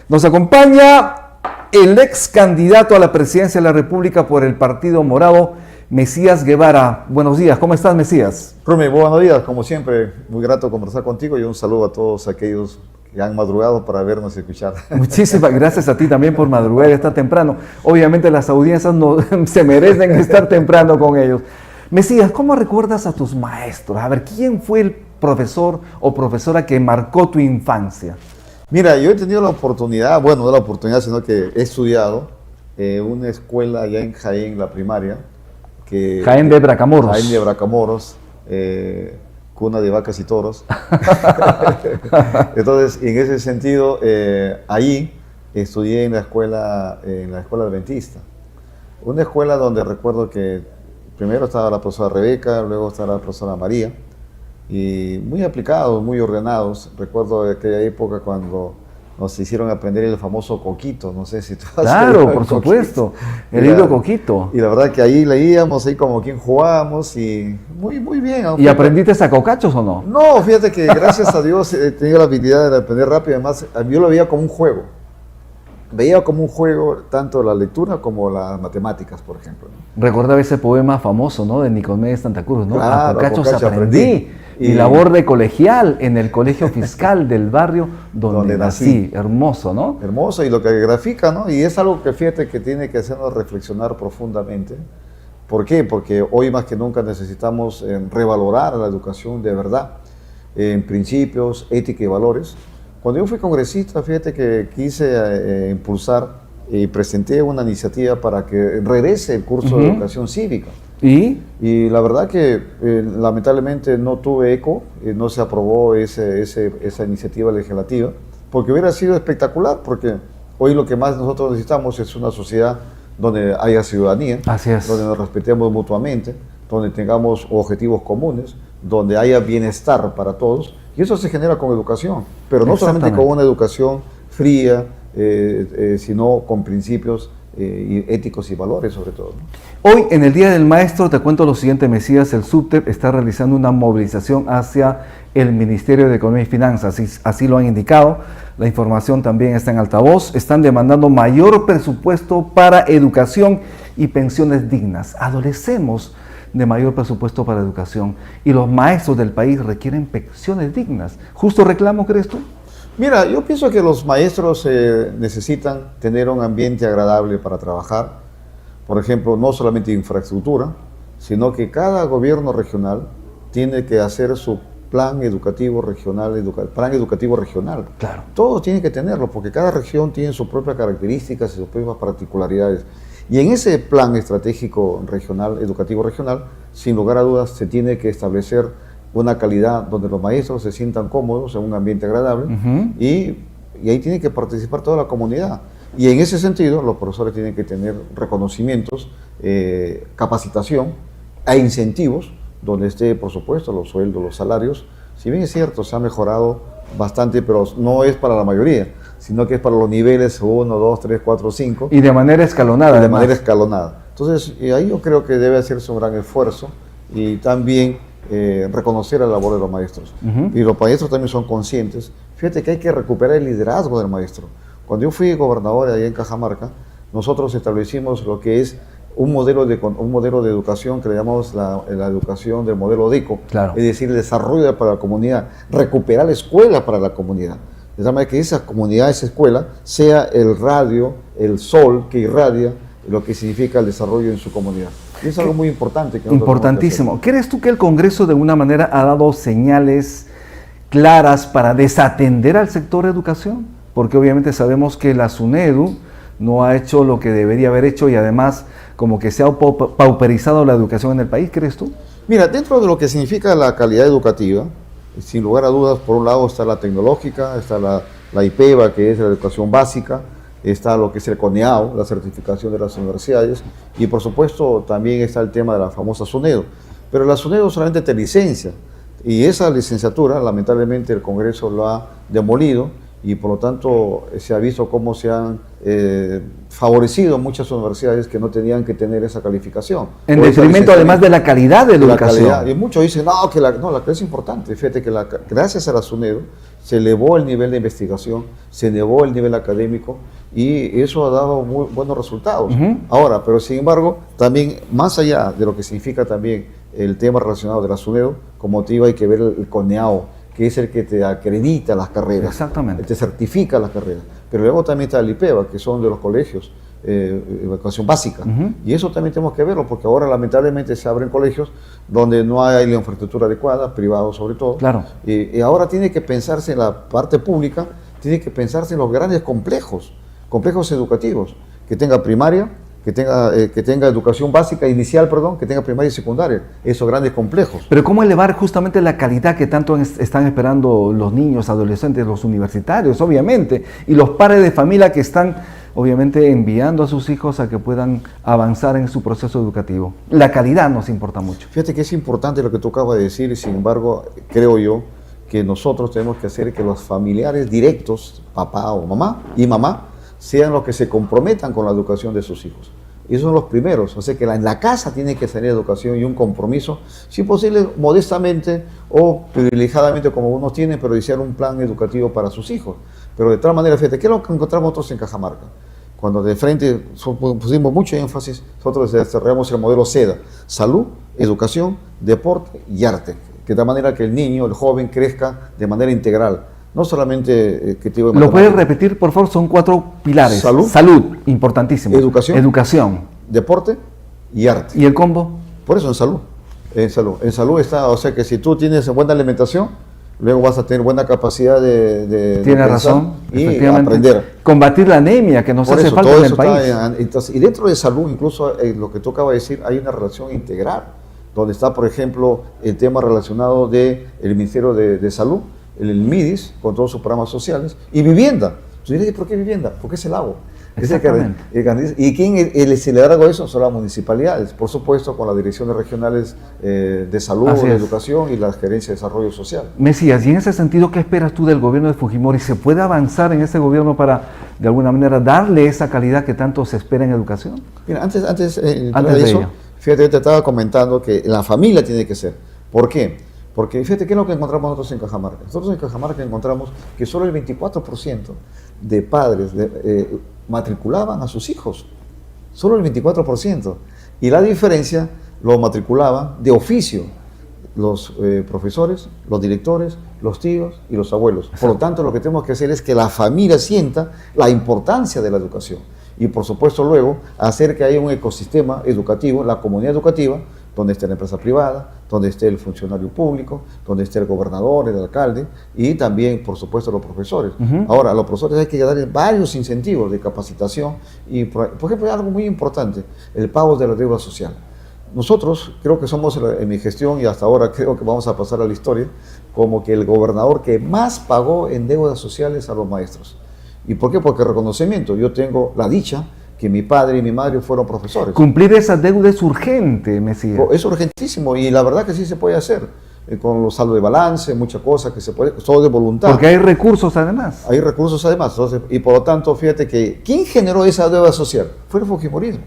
Nos acompaña el ex candidato a la presidencia de la República por el Partido Morado, Mesías Guevara. Buenos días, ¿cómo estás, Mesías? Rumi, buenos días, como siempre, muy grato conversar contigo y un saludo a todos aquellos que han madrugado para vernos y escuchar. Muchísimas gracias a ti también por madrugar y estar temprano. Obviamente las audiencias no, se merecen estar temprano con ellos. Mesías, ¿cómo recuerdas a tus maestros? A ver, ¿quién fue el profesor o profesora que marcó tu infancia? Mira, yo he tenido la oportunidad, bueno, no la oportunidad, sino que he estudiado en una escuela allá en Jaén, la primaria. Jaén de Bracamoros. Jaén de Bracamoros, cuna de vacas y toros. Entonces, en ese sentido, ahí estudié en la escuela adventista. Una escuela donde recuerdo que primero estaba la profesora Rebeca, luego estaba la profesora María, y muy aplicados, muy ordenados. Recuerdo de aquella época cuando nos hicieron aprender el famoso Coquito, no sé si tú has Claro, por supuesto, el libro Coquito. Y la verdad que ahí leíamos, ahí como quien jugábamos, y muy bien. ¿Y aprendiste a cocachos o no? No, fíjate que gracias a Dios he tenido la habilidad de aprender rápido, además yo lo veía como un juego. Veía como un juego tanto la lectura como las matemáticas, por ejemplo, ¿no? Recordaba ese poema famoso, ¿no? De Nicomedes Santa Cruz, ¿no? Claro, a cocachos aprendí. Y labor de colegial en el colegio fiscal del barrio donde nací. Hermoso, ¿no? Hermoso, y lo que grafica, ¿no? Y es algo que fíjate que tiene que hacernos reflexionar profundamente. ¿Por qué? Porque hoy más que nunca necesitamos revalorar la educación de verdad, en principios, ética y valores. Cuando yo fui congresista, fíjate que quise impulsar y presenté una iniciativa para que regrese el curso de educación cívica. Y la verdad que lamentablemente no tuve eco, no se aprobó esa iniciativa legislativa, porque hubiera sido espectacular, porque hoy lo que más nosotros necesitamos es una sociedad donde haya ciudadanía, donde nos respetemos mutuamente, donde tengamos objetivos comunes, donde haya bienestar para todos, y eso se genera con educación, pero no solamente con una educación fría, sino con principios éticos y valores sobre todo, ¿no? Hoy, en el Día del Maestro, te cuento lo siguiente, Mesías, el SUTEP está realizando una movilización hacia el Ministerio de Economía y Finanzas, así lo han indicado, la información también está en altavoz, están demandando mayor presupuesto para educación y pensiones dignas. Adolecemos de mayor presupuesto para educación y los maestros del país requieren pensiones dignas. ¿Justo reclamo, crees tú? Mira, yo pienso que los maestros necesitan tener un ambiente agradable para trabajar. Por ejemplo, no solamente infraestructura, sino que cada gobierno regional tiene que hacer su plan educativo regional, Claro. Todos tienen que tenerlo, porque cada región tiene sus propias características y sus propias particularidades. Y en ese plan estratégico regional, educativo regional, sin lugar a dudas, se tiene que establecer una calidad donde los maestros se sientan cómodos en un ambiente agradable y ahí tiene que participar toda la comunidad. Y en ese sentido, los profesores tienen que tener reconocimientos, capacitación e incentivos, donde esté, por supuesto, los sueldos, los salarios. Si bien es cierto, se ha mejorado bastante, pero no es para la mayoría, sino que es para los niveles 1, 2, 3, 4, 5. Y de manera escalonada. De manera escalonada. Entonces, ahí yo creo que debe hacerse un gran esfuerzo y también reconocer la labor de los maestros. Y los maestros también son conscientes. Fíjate que hay que recuperar el liderazgo del maestro. Cuando yo fui gobernador allá en Cajamarca, nosotros establecimos lo que es un modelo de educación que le llamamos la educación del modelo DECO, claro. Es decir, el desarrollo para la comunidad, recuperar la escuela para la comunidad. De tal manera que esa comunidad, esa escuela, sea el radio, el sol que irradia lo que significa el desarrollo en su comunidad. Y es algo muy importante. Importantísimo. ¿Crees tú que el Congreso de alguna manera ha dado señales claras para desatender al sector educación? Porque obviamente sabemos que la SUNEDU no ha hecho lo que debería haber hecho y además como que se ha pauperizado la educación en el país, ¿crees tú? Mira, dentro de lo que significa la calidad educativa, sin lugar a dudas, por un lado está la tecnológica, está la IPEVA, que es la educación básica, está lo que es el CONEAU, la certificación de las universidades, y por supuesto también está el tema de la famosa SUNEDU. Pero la SUNEDU solamente te licencia, y esa licenciatura, lamentablemente, el Congreso lo ha demolido, y por lo tanto se ha visto cómo se han favorecido muchas universidades que no tenían que tener esa calificación. En detrimento además de la calidad de la educación. Y muchos dicen, no, que la calidad es importante. Fíjate que gracias a la SUNEDU se elevó el nivel de investigación, se elevó el nivel académico y eso ha dado muy buenos resultados. Ahora, pero sin embargo, también más allá de lo que significa también el tema relacionado de la SUNEDO, como te digo, hay que ver el CONEAO, que es el que te acredita las carreras, Exactamente, te certifica las carreras. Pero luego también está el IPEBA, que son de los colegios, educación básica. Y eso también tenemos que verlo, porque ahora lamentablemente se abren colegios donde no hay la infraestructura adecuada, privados sobre todo. Claro. Y ahora tiene que pensarse en la parte pública, tiene que pensarse en los grandes complejos educativos, que tenga primaria, que tenga educación básica, inicial, perdón, que tenga primaria y secundaria, esos grandes complejos. Pero ¿cómo elevar justamente la calidad que tanto están esperando los niños, adolescentes, los universitarios, obviamente, y los padres de familia que están, obviamente, enviando a sus hijos a que puedan avanzar en su proceso educativo? La calidad nos importa mucho. Fíjate que es importante lo que tú acabas de decir y sin embargo, creo yo que nosotros tenemos que hacer que los familiares directos, papá o mamá y mamá, sean los que se comprometan con la educación de sus hijos. Y esos son los primeros. O sea que en la casa tiene que salir educación y un compromiso, si posible, modestamente o privilegiadamente como uno tiene, pero iniciar un plan educativo para sus hijos. Pero de tal manera, fíjate, ¿qué es lo que encontramos nosotros en Cajamarca? Cuando de frente pusimos mucho énfasis, nosotros desarrollamos el modelo SEDA: salud, educación, deporte y arte. De tal manera que el niño, el joven, crezca de manera integral. No solamente que te digo... ¿Lo puedes repetir, por favor? Son 4 pilares. Salud, importantísimo. Educación, deporte y arte. ¿Y el combo? Por eso en salud. En salud está, o sea que si tú tienes buena alimentación, luego vas a tener buena capacidad de Tiene razón, y aprender. Combatir la anemia que nos Por hace eso, falta todo en eso el país. entonces, y dentro de salud, incluso lo que tú acabas de decir, hay una relación integral, donde está, por ejemplo, el tema relacionado del Ministerio de Salud, el MIDIS, con todos sus programas sociales, y vivienda. Tú dices, ¿por qué vivienda? Porque es el agua. ¿Y quién se le da algo a eso? Son las municipalidades, por supuesto, con las direcciones regionales de salud, de educación y la gerencia de desarrollo social. Mesías, y en ese sentido, ¿qué esperas tú del gobierno de Fujimori? ¿Se puede avanzar en ese gobierno para, de alguna manera, darle esa calidad que tanto se espera en educación? Mira, antes de eso, fíjate, te estaba comentando que la familia tiene que ser. ¿Por qué? Porque fíjate, ¿qué es lo que encontramos nosotros en Cajamarca? Nosotros en Cajamarca encontramos que solo el 24% de padres matriculaban a sus hijos. Solo el 24%. Y la diferencia lo matriculaban de oficio los profesores, los directores, los tíos y los abuelos. Por lo tanto, lo que tenemos que hacer es que la familia sienta la importancia de la educación. Y por supuesto luego hacer que haya un ecosistema educativo, la comunidad educativa, donde esté la empresa privada, donde esté el funcionario público, donde esté el gobernador, el alcalde y también, por supuesto, los profesores. Ahora, a los profesores hay que darles varios incentivos de capacitación y, por ejemplo, algo muy importante, el pago de la deuda social. Nosotros creo que somos, en mi gestión y hasta ahora creo que vamos a pasar a la historia, como que el gobernador que más pagó en deudas sociales a los maestros. ¿Y por qué? Porque reconocimiento. Yo tengo la dicha que mi padre y mi madre fueron profesores. Cumplir esa deuda es urgente, Mesías. Es urgentísimo y la verdad que sí se puede hacer. Con los saldos de balance, muchas cosas que se puede, todo de voluntad. Porque hay recursos además. Hay recursos además. Entonces, y por lo tanto, fíjate que ¿quién generó esa deuda social? Fue el fujimorismo.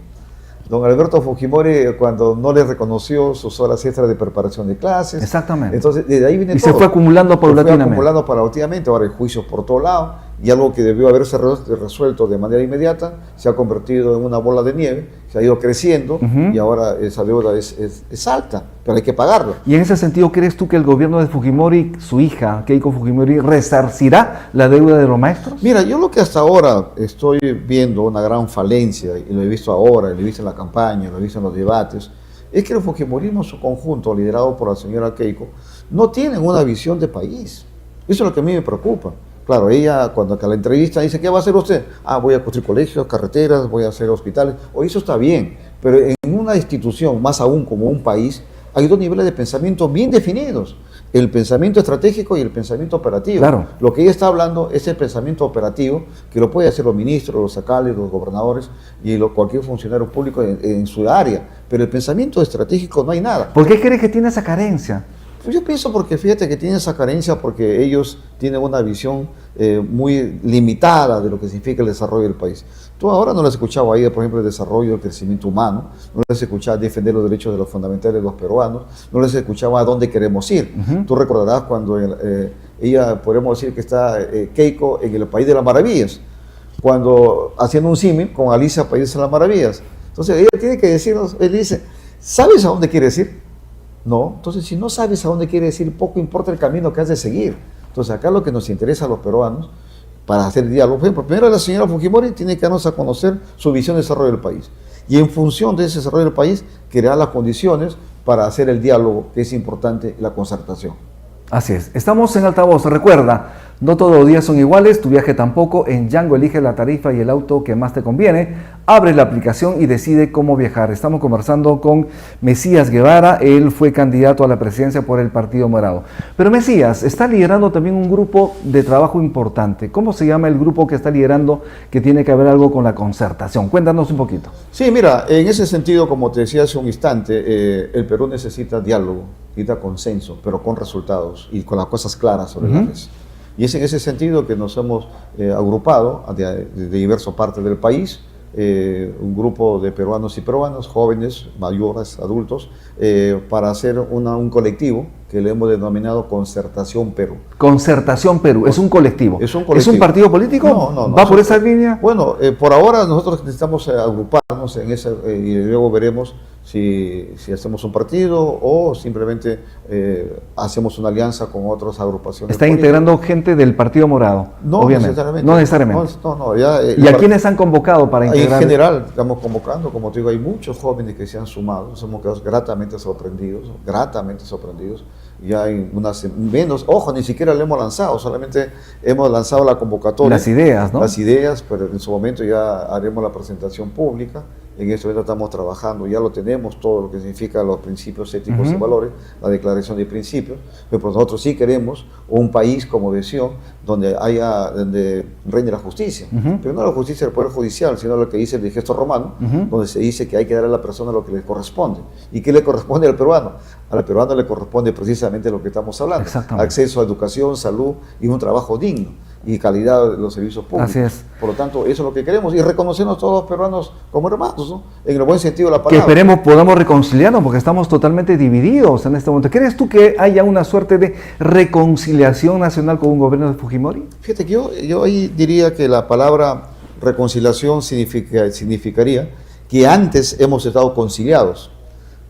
Don Alberto Fujimori, cuando no le reconoció sus horas extras de preparación de clases. Exactamente. Entonces, de ahí viene y todo. Se fue acumulando paulatinamente. Ahora hay juicios por todo lado. Y algo que debió haberse resuelto de manera inmediata se ha convertido en una bola de nieve, se ha ido creciendo y ahora esa deuda es alta, pero hay que pagarla. Y en ese sentido, ¿crees tú que el gobierno de Fujimori, su hija Keiko Fujimori, resarcirá la deuda de los maestros? Mira, yo lo que hasta ahora estoy viendo una gran falencia, y lo he visto ahora, lo he visto en la campaña, lo he visto en los debates, es que el fujimorismo en su conjunto, liderado por la señora Keiko, no tienen una visión de país. Eso es lo que a mí me preocupa. Claro, ella cuando a la entrevista dice, ¿qué va a hacer usted? Voy a construir colegios, carreteras, voy a hacer hospitales. Eso está bien, pero en una institución, más aún como un país, hay dos niveles de pensamiento bien definidos. El pensamiento estratégico y el pensamiento operativo. Claro. Lo que ella está hablando es el pensamiento operativo, que lo puede hacer los ministros, los alcaldes, los gobernadores y cualquier funcionario público en su área. Pero el pensamiento estratégico no hay nada. ¿Por qué crees que tiene esa carencia? Yo pienso porque fíjate que tienen esa carencia porque ellos tienen una visión muy limitada de lo que significa el desarrollo del país. Tú ahora no les has escuchado ahí, por ejemplo, el desarrollo, el crecimiento humano, no les has escuchado defender los derechos de los fundamentales de los peruanos, no les has escuchado a dónde queremos ir. Tú recordarás cuando ella podemos decir que está Keiko en el País de las Maravillas, cuando haciendo un símil con Alicia País de las Maravillas. Entonces ella tiene que decirnos, él dice, ¿sabes a dónde quieres ir? No, entonces si no sabes a dónde quieres ir, poco importa el camino que has de seguir. Entonces acá lo que nos interesa a los peruanos, para hacer diálogo, por ejemplo, primero la señora Fujimori tiene que darnos a conocer su visión de desarrollo del país. Y en función de ese desarrollo del país, crear las condiciones para hacer el diálogo, que es importante, la concertación. Así es. Estamos en altavoz. Recuerda, no todos los días son iguales, tu viaje tampoco. En Yango elige la tarifa y el auto que más te conviene. Abre la aplicación y decide cómo viajar. Estamos conversando con Mesías Guevara. Él fue candidato a la presidencia por el Partido Morado. Pero Mesías está liderando también un grupo de trabajo importante. ¿Cómo se llama el grupo que está liderando que tiene que ver algo con la concertación? Cuéntanos un poquito. Sí, mira, en ese sentido, como te decía hace un instante, el Perú necesita diálogo, necesita consenso, pero con resultados y con las cosas claras sobre la mesa. Y es en ese sentido que nos hemos agrupado de diversas partes del país, un grupo de peruanos y peruanas, jóvenes, mayores, adultos, para hacer un colectivo que le hemos denominado Concertación Perú. Concertación Perú, es un colectivo. Es un colectivo. ¿Es un partido político? No. ¿Va por esa línea? Bueno, por ahora nosotros necesitamos agruparnos en esa, y luego veremos si hacemos un partido o simplemente hacemos una alianza con otras agrupaciones. ¿Está integrando gente del Partido Morado? No, obviamente. necesariamente. No necesariamente. No, ¿Y a quiénes han convocado para integrar? En general, estamos convocando, como te digo, hay muchos jóvenes que se han sumado, nos hemos quedado gratamente sorprendidos. Ya hay menos, ojo, ni siquiera lo hemos lanzado, solamente hemos lanzado la convocatoria. Las ideas, ¿no? Las ideas, pero en su momento ya haremos la presentación pública. En este momento estamos trabajando, ya lo tenemos, todo lo que significa los principios éticos y valores, la declaración de principios, pero nosotros sí queremos un país, como decía, donde reine la justicia, pero no la justicia del Poder Judicial, sino lo que dice el Digesto Romano, donde se dice que hay que dar a la persona lo que le corresponde. ¿Y qué le corresponde al peruano? Al peruano le corresponde precisamente lo que estamos hablando, acceso a educación, salud y un trabajo digno y calidad de los servicios públicos. Así es. Por lo tanto, eso es lo que queremos y reconocernos todos los peruanos como hermanos, ¿no? En el buen sentido de la palabra. Que esperemos podamos reconciliarnos porque estamos totalmente divididos en este momento. ¿Crees tú que haya una suerte de reconciliación nacional con un gobierno de Fujimori? Fíjate que yo ahí diría que la palabra reconciliación significaría que antes hemos estado conciliados.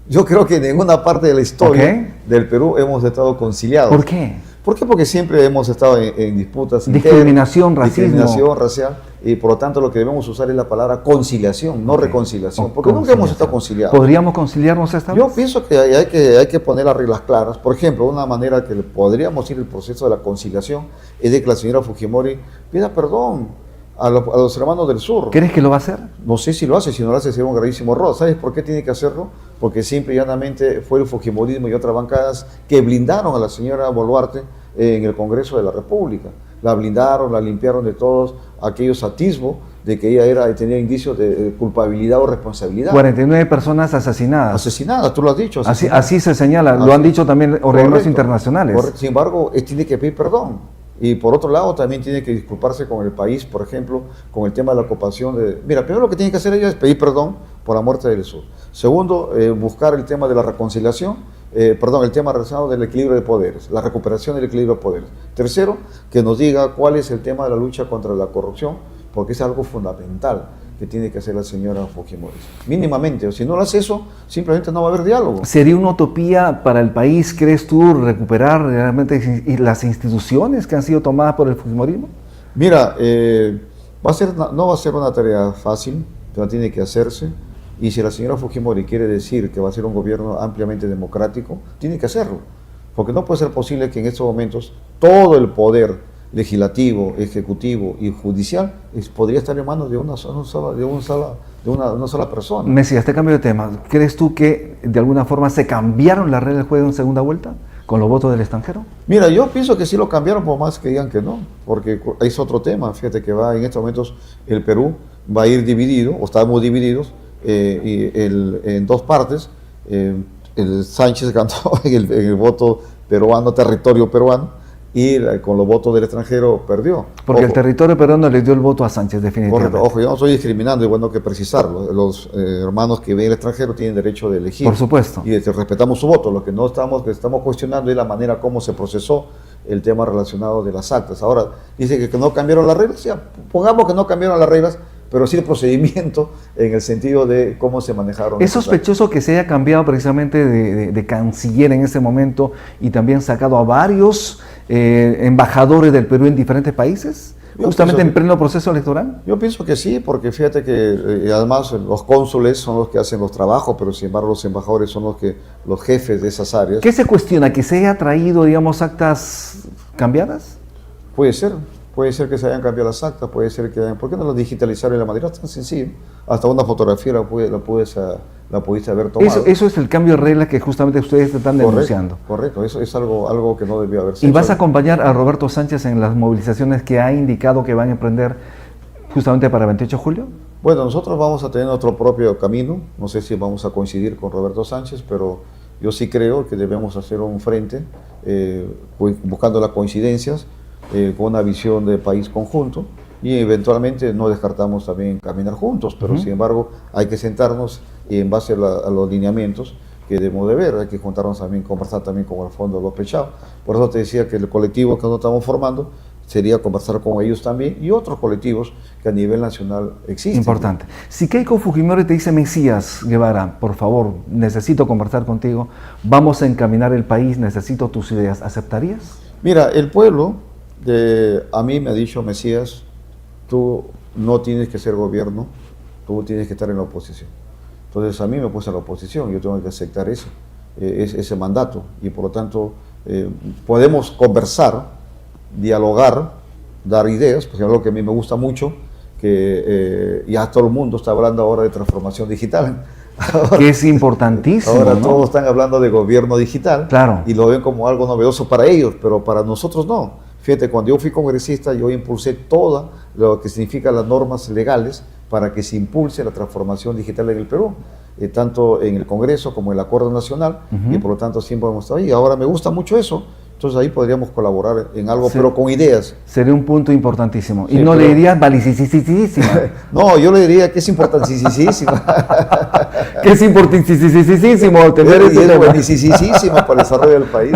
Yo creo que en ninguna parte de la historia del Perú hemos estado conciliados. ¿Por qué? ¿Por qué? Porque siempre hemos estado en disputas discriminación, racismo. Discriminación racial, y por lo tanto lo que debemos usar es la palabra conciliación, no reconciliación, porque nunca hemos estado conciliados. ¿Podríamos conciliarnos esta vez? Yo pienso que hay que poner las reglas claras. Por ejemplo, una manera que podríamos ir el proceso de la conciliación es de que la señora Fujimori pida perdón a los hermanos del sur. ¿Crees que lo va a hacer? No sé si lo hace sería un gravísimo error. ¿Sabes por qué tiene que hacerlo? Porque simple y llanamente fue el Fujimorismo y otras bancadas que blindaron a la señora Boluarte en el Congreso de la República. La blindaron, la limpiaron de todos aquellos atisbos de que ella tenía indicios de culpabilidad o responsabilidad. 49 personas asesinadas. Asesinadas, tú lo has dicho. Así se señala, lo han dicho también organismos internacionales. Correcto. Sin embargo, tiene que pedir perdón. Y por otro lado, también tiene que disculparse con el país, por ejemplo, con el tema de la ocupación de... Mira, primero lo que tiene que hacer ella es pedir perdón por la muerte del sur. Segundo, buscar el tema de la reconciliación, el tema relacionado del equilibrio de poderes, la recuperación del equilibrio de poderes. Tercero, que nos diga cuál es el tema de la lucha contra la corrupción, porque es algo fundamental que tiene que hacer la señora Fujimori. Mínimamente, o si no lo hace eso, simplemente no va a haber diálogo. ¿Sería una utopía para el país, crees tú, recuperar realmente las instituciones que han sido tomadas por el Fujimorismo? Mira, no va a ser una tarea fácil, pero tiene que hacerse. Y si la señora Fujimori quiere decir que va a ser un gobierno ampliamente democrático, tiene que hacerlo. Porque no puede ser posible que en estos momentos todo el poder legislativo, ejecutivo y judicial podría estar en manos de una sola persona. Messi, este cambio de tema, ¿crees tú que de alguna forma se cambiaron las reglas del juego en segunda vuelta con los votos del extranjero? Mira, yo pienso que sí lo cambiaron, por más que digan que no, porque es otro tema. Fíjate que en estos momentos el Perú va a ir dividido, o estamos divididos en dos partes. El Sánchez ganó en el voto peruano, territorio peruano, y con los votos del extranjero perdió. Porque el territorio peruano le dio el voto a Sánchez, definitivamente. Correcto. Ojo, yo no estoy discriminando, es bueno que precisarlo. Los hermanos que ven el extranjero tienen derecho de elegir. Por supuesto. Y respetamos su voto. Lo que no estamos cuestionando es la manera como se procesó el tema relacionado de las actas. Ahora, dice que no cambiaron las reglas, ya, pongamos que no cambiaron las reglas, pero sí el procedimiento en el sentido de cómo se manejaron. ¿Es sospechoso que se haya cambiado precisamente de canciller en ese momento y también sacado a varios embajadores del Perú en diferentes países? Justamente en pleno proceso electoral. Yo pienso que sí, porque fíjate que además los cónsules son los que hacen los trabajos, pero sin embargo los embajadores son los jefes de esas áreas. ¿Qué se cuestiona? ¿Que se haya traído, digamos, actas cambiadas? Puede ser que se hayan cambiado las actas, puede ser que ¿por qué no las digitalizaron de la manera tan sencilla? Hasta una fotografía la pudiste haber tomado. Eso es el cambio de reglas que justamente ustedes están denunciando. Correcto, eso es algo que no debió haber sido. ¿Y vas a acompañar a Roberto Sánchez en las movilizaciones que ha indicado que van a emprender justamente para el 28 de julio? Bueno, nosotros vamos a tener nuestro propio camino, no sé si vamos a coincidir con Roberto Sánchez, pero yo sí creo que debemos hacer un frente buscando las coincidencias, con una visión de país conjunto, y eventualmente no descartamos también caminar juntos, pero sin embargo hay que sentarnos y en base a los lineamientos que debemos de ver, hay que juntarnos también, conversar también con el Fondo López Chao. Por eso te decía que el colectivo que nosotros estamos formando sería conversar con ellos también y otros colectivos que a nivel nacional existen. Importante. Si Keiko Fujimori te dice, Mesías Guevara, por favor, necesito conversar contigo, vamos a encaminar el país, necesito tus ideas, ¿aceptarías? Mira, el pueblo a mí me ha dicho, Mesías, tú no tienes que ser gobierno, tú tienes que estar en la oposición. Entonces a mí me puse en la oposición, yo tengo que aceptar eso, ese mandato, y por lo tanto podemos conversar, dialogar, dar ideas, porque es algo que a mí me gusta mucho, que ya todo el mundo está hablando ahora de transformación digital. Ahora, que es importantísimo. Ahora, ¿no? Todos están hablando de gobierno digital, claro, y lo ven como algo novedoso para ellos, pero para nosotros no. Fíjate, cuando yo fui congresista, yo impulsé todo lo que significa las normas legales para que se impulse la transformación digital en el Perú, tanto en el Congreso como en el Acuerdo Nacional, y por lo tanto siempre hemos estado ahí. Ahora me gusta mucho eso, entonces ahí podríamos colaborar en algo, pero con ideas. Sería un punto importantísimo. Sí, y no le dirías valicisísima. No, yo le diría que es importantísimo. Que es importantísimo tener ese es tema. buenísimo para el desarrollo del país.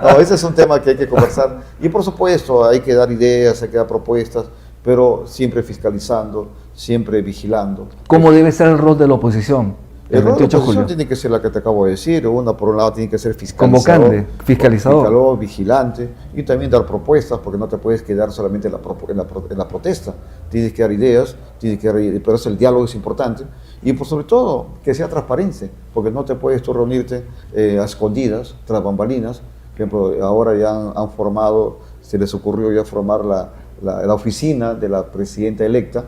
No, ese es un tema que hay que conversar. Y por supuesto, hay que dar ideas, hay que dar propuestas, pero siempre fiscalizando, siempre vigilando. ¿Cómo debe ser el rol de la oposición? El rol de la 28 de oposición julio. tiene que ser la que te acabo de decir. Una, por un lado, tiene que ser fiscalizador, Convocante, fiscalizador, vigilante, y también dar propuestas, porque no te puedes quedar solamente en la protesta. Tienes que dar ideas, pero el diálogo es importante. Y por sobre todo, que sea transparente, porque no te puedes tú reunirte a escondidas, tras bambalinas. Por ejemplo, ahora ya han formado, se les ocurrió ya formar la oficina de la presidenta electa,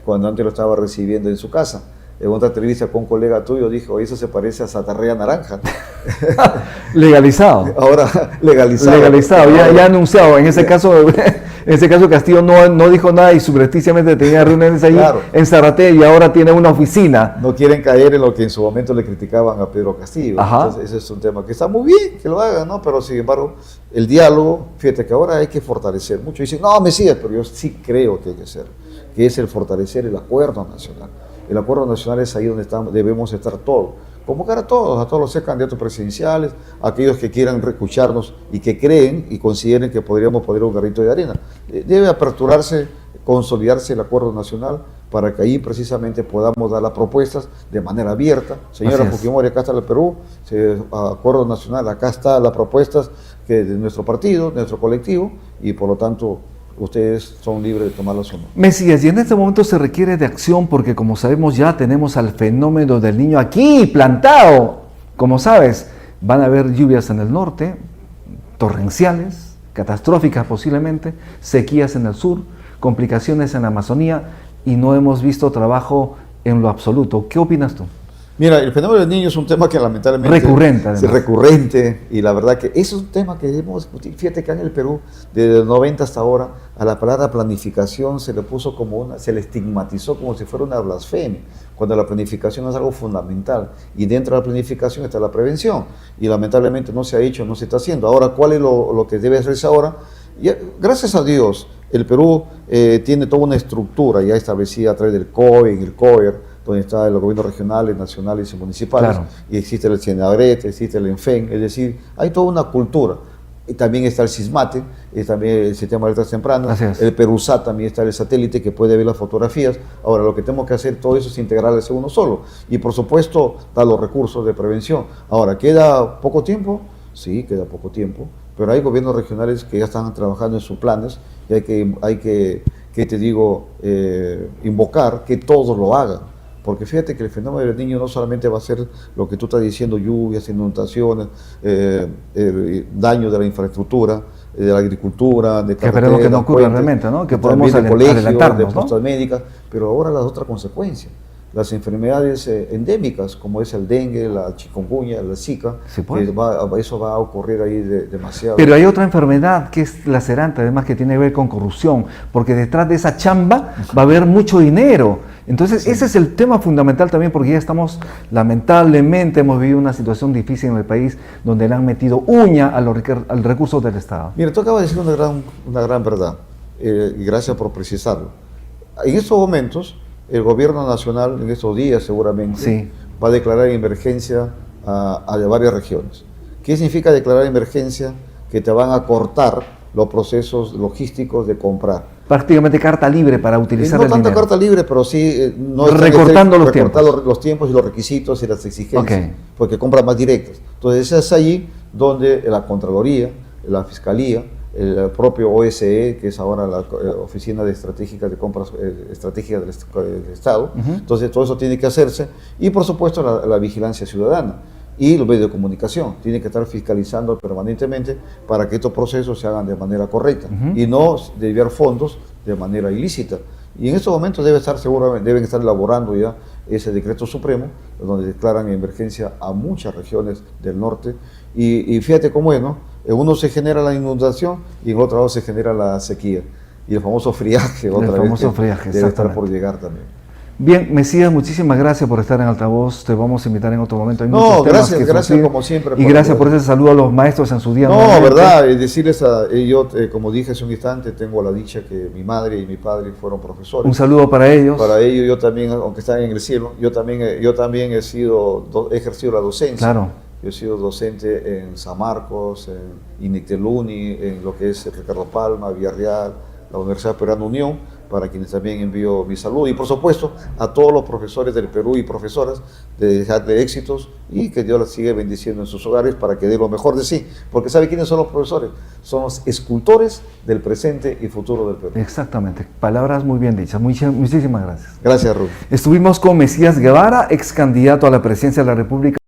cuando antes lo estaba recibiendo en su casa. En otra entrevista con un colega tuyo dijo, eso se parece a Satarrea Naranja. legalizado. Ahora legalizado. Legalizado, ya anunciado. En ese caso Castillo no dijo nada y subrepticiamente tenía reuniones allí en Zárate y ahora tiene una oficina. No quieren caer en lo que en su momento le criticaban a Pedro Castillo. Entonces, ese es un tema que está muy bien que lo hagan, ¿no? Pero sin embargo, el diálogo, fíjate que ahora hay que fortalecer mucho. Dicen, no, Mesías, pero yo sí creo que hay que hacer, que es el fortalecer el acuerdo nacional. El acuerdo nacional es ahí donde debemos estar todos. Convocar a todos los candidatos presidenciales, a aquellos que quieran escucharnos y que creen y consideren que podríamos poner un granito de arena. Debe aperturarse, consolidarse el acuerdo nacional para que ahí precisamente podamos dar las propuestas de manera abierta. Señora Fujimori, acá está el Perú, acuerdo nacional, acá están las propuestas de nuestro partido, de nuestro colectivo, y por lo tanto ustedes son libres de tomarlas o no. Mesías, y en este momento se requiere de acción porque, como sabemos, ya tenemos al fenómeno del Niño aquí plantado. Como sabes, van a haber lluvias en el norte, torrenciales, catastróficas posiblemente, sequías en el sur, complicaciones en la Amazonía, y no hemos visto trabajo en lo absoluto. ¿Qué opinas tú? Mira, el fenómeno del niño es un tema que lamentablemente recurrente, es recurrente, y la verdad que es un tema que debemos discutir. Fíjate que en el Perú, desde los 90 hasta ahora, a la palabra planificación se le puso se le estigmatizó como si fuera una blasfemia, cuando la planificación es algo fundamental, y dentro de la planificación está la prevención, y lamentablemente no se ha hecho, no se está haciendo. Ahora, ¿cuál es lo que debe hacerse ahora? Y, gracias a Dios, el Perú tiene toda una estructura ya establecida a través del COE, el COER, donde están los gobiernos regionales, nacionales y municipales, y existe el CENAGRET, existe el ENFEN, es decir, hay toda una cultura. Y también está el SISMATE, también el Sistema de Alertas Tempranas, el Perusat también está el satélite que puede ver las fotografías. Ahora, lo que tenemos que hacer, todo eso es integrarse uno solo. Y por supuesto, dar los recursos de prevención. Ahora, ¿queda poco tiempo? Sí, queda poco tiempo, pero hay gobiernos regionales que ya están trabajando en sus planes y hay que te digo, invocar que todos lo hagan. Porque fíjate que el fenómeno del Niño no solamente va a ser lo que tú estás diciendo, lluvias, inundaciones, daño de la infraestructura, de la agricultura, de carreteras, que esperemos que no ocurra realmente, ¿no? Que podemos de colegios, adelantarnos, de postas médicas, pero ahora las otras consecuencias. Las enfermedades endémicas, como es el dengue, la chikungunya, la zika, sí, pues. Eso va a ocurrir ahí demasiado. Pero hay otra enfermedad que es lacerante, además, que tiene que ver con corrupción, porque detrás de esa chamba va a haber mucho dinero. Entonces, sí, ese es el tema fundamental también, porque ya estamos, lamentablemente, hemos vivido una situación difícil en el país donde le han metido uña al recurso del Estado. Mira, tú acabas de decir una gran verdad, y gracias por precisarlo. En estos momentos, el gobierno nacional, en estos días seguramente, sí, va a declarar emergencia a varias regiones. ¿Qué significa declarar emergencia? Que te van a cortar los procesos logísticos de comprar. Prácticamente carta libre para utilizar el dinero. No tanta carta libre, pero sí recortando los tiempos y los requisitos y las exigencias, porque compras más directas. Entonces es allí donde la Contraloría, la Fiscalía, el propio OSE, que es ahora la Oficina de Estratégicas de Compras Estratégicas del Estado. Entonces todo eso tiene que hacerse, y por supuesto la vigilancia ciudadana y los medios de comunicación tienen que estar fiscalizando permanentemente para que estos procesos se hagan de manera correcta y no desviar fondos de manera ilícita. Y en estos momentos deben estar elaborando ya ese decreto supremo, donde declaran emergencia a muchas regiones del norte. Y fíjate cómo es, ¿no? En uno se genera la inundación y en otro lado se genera la sequía. Y el famoso friaje, debe estar por llegar también. Bien, Mesías, muchísimas gracias por estar en Altavoz. Te vamos a invitar en otro momento. Hay gracias como siempre. Y gracias por ese saludo a los maestros en su día. Verdad, decirles yo, como dije hace un instante, tengo la dicha que mi madre y mi padre fueron profesores. Un saludo para ellos. Para ellos, yo también, aunque están en el cielo, yo también he ejercido la docencia. Claro. Yo he sido docente en San Marcos, en Inicteluni, en lo que es Ricardo Palma, Villarreal, la Universidad Peruana Unión, para quienes también envío mi saludo. Y por supuesto, a todos los profesores del Perú y profesoras, de dejarle éxitos y que Dios las siga bendiciendo en sus hogares para que dé lo mejor de sí. Porque ¿sabe quiénes son los profesores? Son los escultores del presente y futuro del Perú. Exactamente. Palabras muy bien dichas. Muchísimas gracias. Gracias, Ruth. Estuvimos con Mesías Guevara, ex candidato a la presidencia de la República.